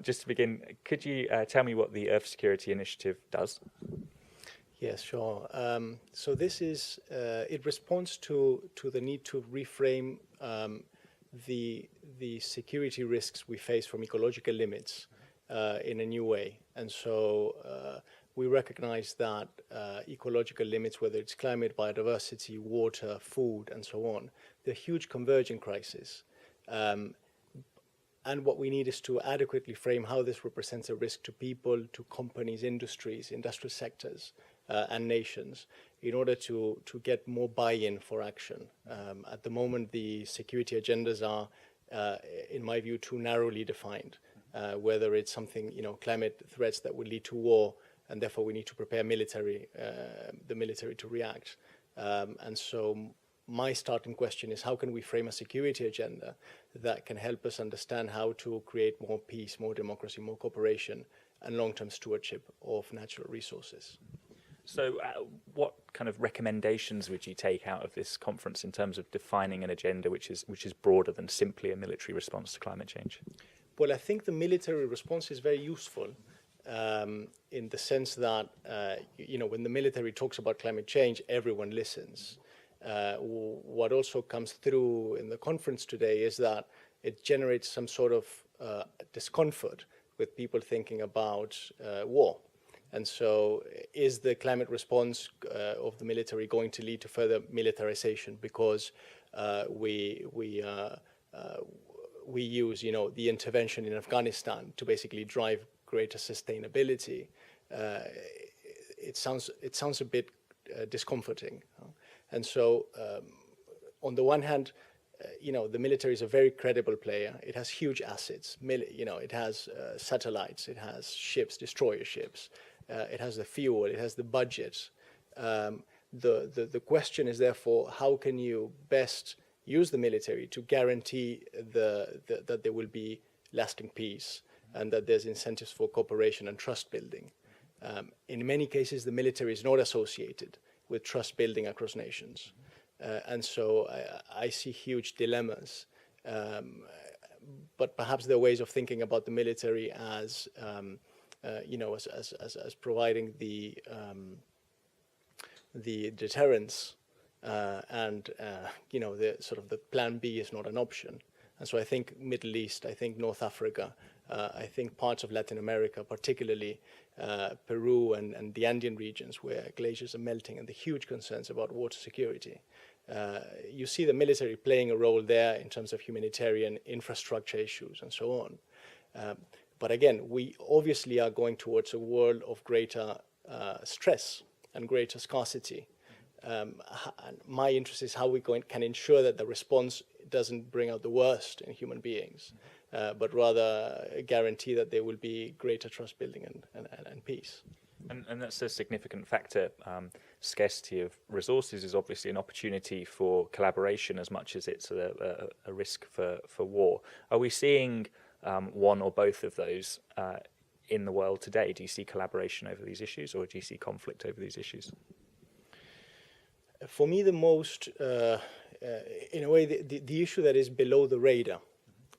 Just to begin, could you tell me what the Earth Security Initiative does? Yes, sure. So this is, it responds to the need to reframe the security risks we face from ecological limits in a new way. And so we recognize that ecological limits, whether it's climate, biodiversity, water, food, and so on, they're huge converging crises. And what we need is to adequately frame how this represents a risk to people, to companies, industries, industrial sectors, and nations in order to get more buy-in for action. At the moment, the security agendas are, in my view, too narrowly defined, whether it's something, climate threats that would lead to war, and therefore we need to prepare the military to react. And so my starting question is, how can we frame a security agenda that can help us understand how to create more peace, more democracy, more cooperation, and long-term stewardship of natural resources? So what kind of recommendations would you take out of this conference in terms of defining an agenda which is broader than simply a military response to climate change? Well, I think the military response is very useful in the sense that, when the military talks about climate change, everyone listens. What also comes through in the conference today is that it generates some sort of discomfort with people thinking about war. And so is the climate response of the military going to lead to further militarization because we use, the intervention in Afghanistan to basically drive greater sustainability? It sounds a bit discomforting. And so on the one hand, the military is a very credible player. It has huge assets. It has satellites, it has ships, destroyer ships. It has the fuel, it has the budget. The question is therefore, how can you best use the military to guarantee that there will be lasting peace and that there's incentives for cooperation and trust building? In many cases, the military is not associated with trust building across nations. And so I see huge dilemmas. But perhaps there are ways of thinking about the military as providing the deterrence, and the sort of the plan B is not an option. And so I think Middle East, I think North Africa, I think parts of Latin America, particularly Peru and the Andean regions where glaciers are melting and the huge concerns about water security. You see the military playing a role there in terms of humanitarian infrastructure issues and so on. But again, we obviously are going towards a world of greater stress and greater scarcity. And my interest is how we can ensure that the response doesn't bring out the worst in human beings, but rather guarantee that there will be greater trust building and peace. And that's a significant factor. Scarcity of resources is obviously an opportunity for collaboration as much as it's a risk for war. Are we seeing one or both of those in the world today? Do you see collaboration over these issues, or do you see conflict over these issues? For me, the most, in a way, the issue that is below the radar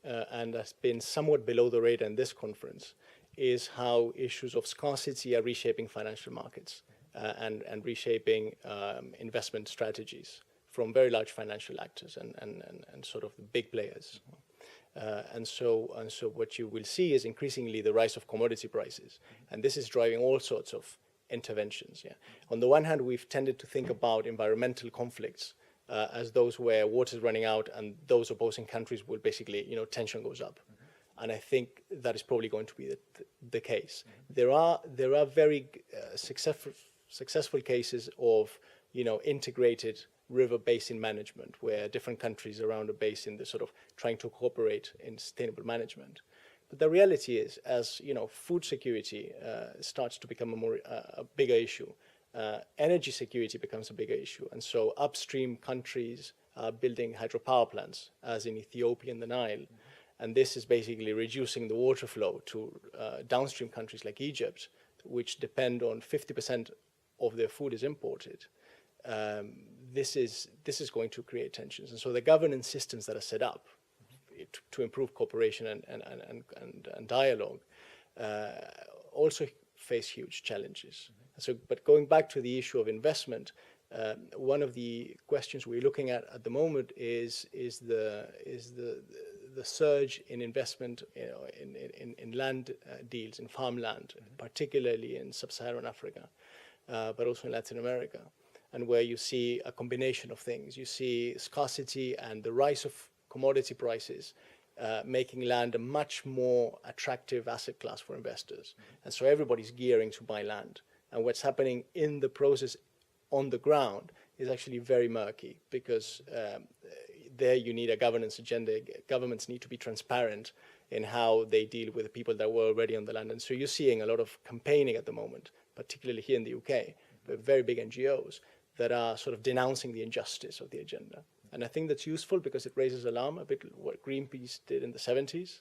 and has been somewhat below the radar in this conference is how issues of scarcity are reshaping financial markets and reshaping investment strategies from very large financial actors and sort of the big players. And so what you will see is increasingly the rise of commodity prices. And this is driving all sorts of interventions. Yeah. On the one hand, we've tended to think about environmental conflicts as those where water is running out and those opposing countries will basically, tension goes up. And I think that is probably going to be the case. There are very successful cases of, integrated river basin management, where different countries around a basin, they're sort of trying to cooperate in sustainable management. But the reality is, as food security starts to become a bigger issue, energy security becomes a bigger issue, and so upstream countries are building hydropower plants, as in Ethiopia and the Nile, and this is basically reducing the water flow to downstream countries like Egypt, which depend on 50% of their food is imported. This is going to create tensions, and so the governance systems that are set up to improve cooperation and dialogue, also face huge challenges. So, but going back to the issue of investment, one of the questions we're looking at the moment is the surge in investment, in land deals, in farmland, particularly in sub-Saharan Africa, but also in Latin America, and where you see a combination of things. You see scarcity and the rise of commodity prices making land a much more attractive asset class for investors. And so everybody's gearing to buy land. And what's happening in the process on the ground is actually very murky, because there you need a governance agenda. Governments need to be transparent in how they deal with the people that were already on the land. And so you're seeing a lot of campaigning at the moment, particularly here in the UK, with very big NGOs that are sort of denouncing the injustice of the agenda. And I think that's useful because it raises alarm, a bit what Greenpeace did in the 70s.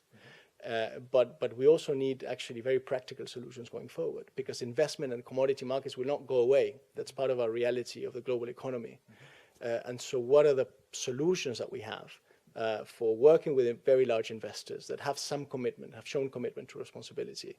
But we also need actually very practical solutions going forward, because investment and commodity markets will not go away. That's part of our reality of the global economy. And so what are the solutions that we have for working with very large investors that have some commitment, have shown commitment to responsibility,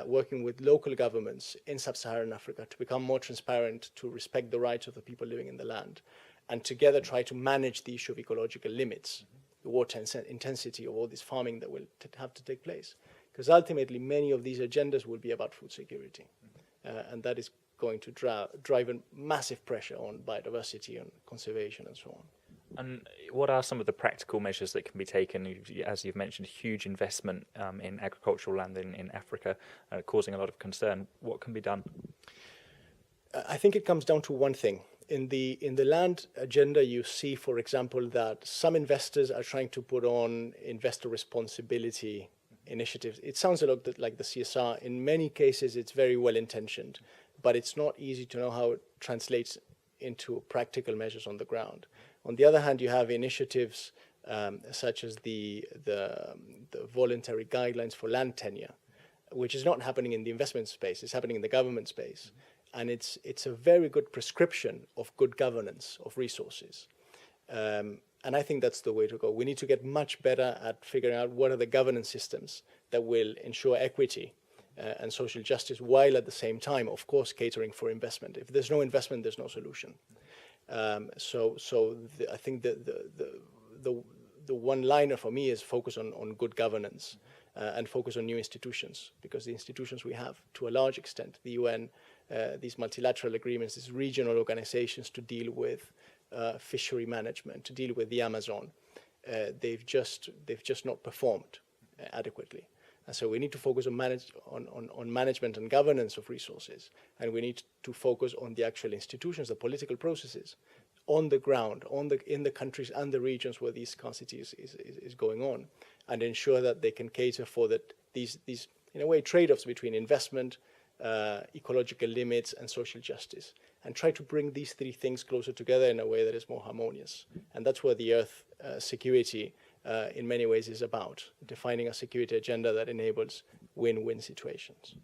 working with local governments in sub-Saharan Africa to become more transparent, to respect the rights of the people living in the land, and together try to manage the issue of ecological limits, the water intensity of all this farming that will have to take place. Because ultimately, many of these agendas will be about food security. And that is going to drive a massive pressure on biodiversity and conservation and so on. And what are some of the practical measures that can be taken? As you've mentioned, huge investment in agricultural land in Africa, causing a lot of concern. What can be done? I think it comes down to one thing. In the land agenda, you see, for example, that some investors are trying to put on investor responsibility initiatives. It sounds a lot like the CSR. In many cases, it's very well intentioned, but it's not easy to know how it translates into practical measures on the ground. On the other hand, you have initiatives such as the voluntary guidelines for land tenure, which is not happening in the investment space, it's happening in the government space. And it's a very good prescription of good governance of resources. And I think that's the way to go. We need to get much better at figuring out what are the governance systems that will ensure equity and social justice, while at the same time, of course, catering for investment. If there's no investment, there's no solution. I think the one-liner for me is focus on good governance and focus on new institutions, because the institutions we have, to a large extent, the UN, these multilateral agreements, these regional organizations to deal with fishery management, to deal with the Amazon, they've just not performed adequately. And so we need to focus on management and governance of resources, and we need to focus on the actual institutions, the political processes, on the ground, in the countries and the regions where these scarcity is going on, and ensure that they can cater for these in a way trade-offs between investment, ecological limits, and social justice, and try to bring these three things closer together in a way that is more harmonious. And that's where the Earth security in many ways is about, defining a security agenda that enables win-win situations.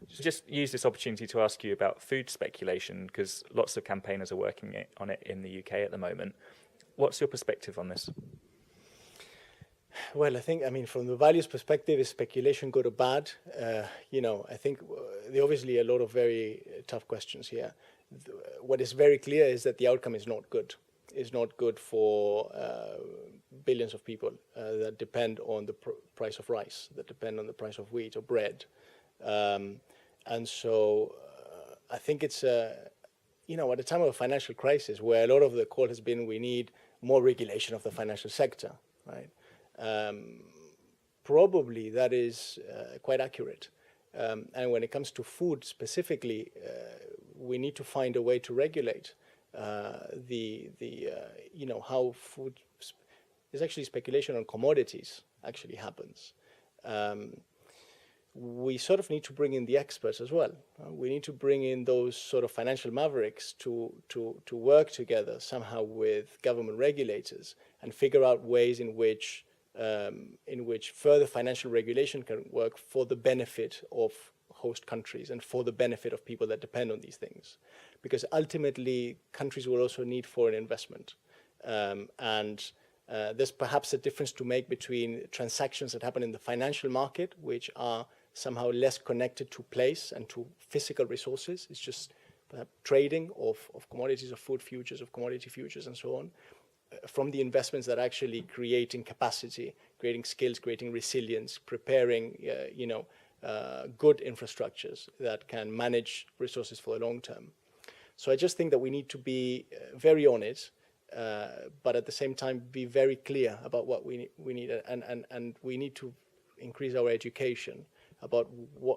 Just use this opportunity to ask you about food speculation, because lots of campaigners are working on it in the UK at the moment. What's your perspective on this? Well, I mean, from the values perspective, is speculation good or bad? I think there are obviously a lot of very tough questions here. What is very clear is that the outcome is not good. It's not good for billions of people that depend on the price of rice, that depend on the price of wheat or bread. And so I think it's, at a time of a financial crisis where a lot of the call has been we need more regulation of the financial sector, right? Probably that is quite accurate. And when it comes to food specifically, we need to find a way to regulate how food is actually speculation on commodities actually happens. We sort of need to bring in the experts as well. We need to bring in those sort of financial mavericks to work together somehow with government regulators and figure out ways in which further financial regulation can work for the benefit of host countries and for the benefit of people that depend on these things. Because ultimately, countries will also need foreign investment. And There's perhaps a difference to make between transactions that happen in the financial market, which are somehow less connected to place and to physical resources. It's just perhaps trading of commodities, of food futures, of commodity futures, and so on, from the investments that are actually creating capacity, creating skills, creating resilience, preparing, good infrastructures that can manage resources for the long term. So I just think that we need to be very on it, but at the same time be very clear about what we need, and we need to increase our education about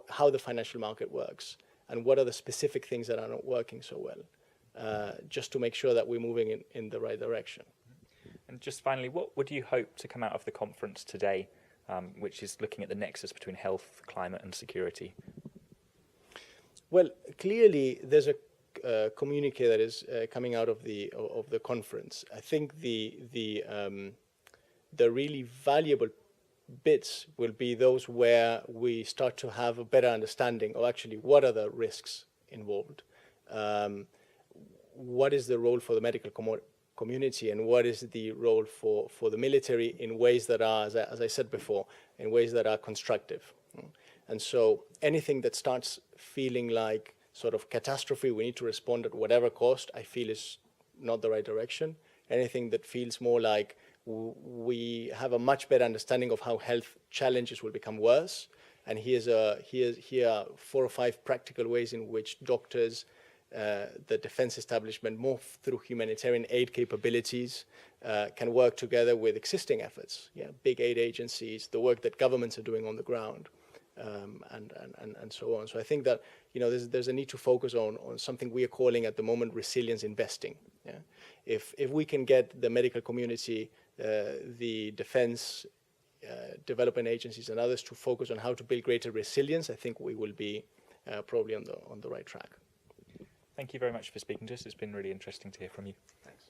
how the financial market works and what are the specific things that are not working so well, just to make sure that we're moving in the right direction. And just finally, what would you hope to come out of the conference today, which is looking at the nexus between health, climate and security? Well, clearly there's a communique that is coming out of the conference. I think the really valuable bits will be those where we start to have a better understanding of actually what are the risks involved, what is the role for the medical community, and what is the role for the military in ways that are, as I said before, in ways that are constructive. And so anything that starts feeling like sort of catastrophe, we need to respond at whatever cost, I feel is not the right direction. Anything that feels more like we have a much better understanding of how health challenges will become worse. And here are 4 or 5 practical ways in which doctors, the defense establishment, more through humanitarian aid capabilities, can work together with existing efforts, big aid agencies, the work that governments are doing on the ground, and so on. So I think that there's a need to focus on something we are calling at the moment resilience investing. If we can get the medical community, the defense, development agencies, and others to focus on how to build greater resilience, I think we will be probably on the right track. Thank you very much for speaking to us. It's been really interesting to hear from you. Thanks.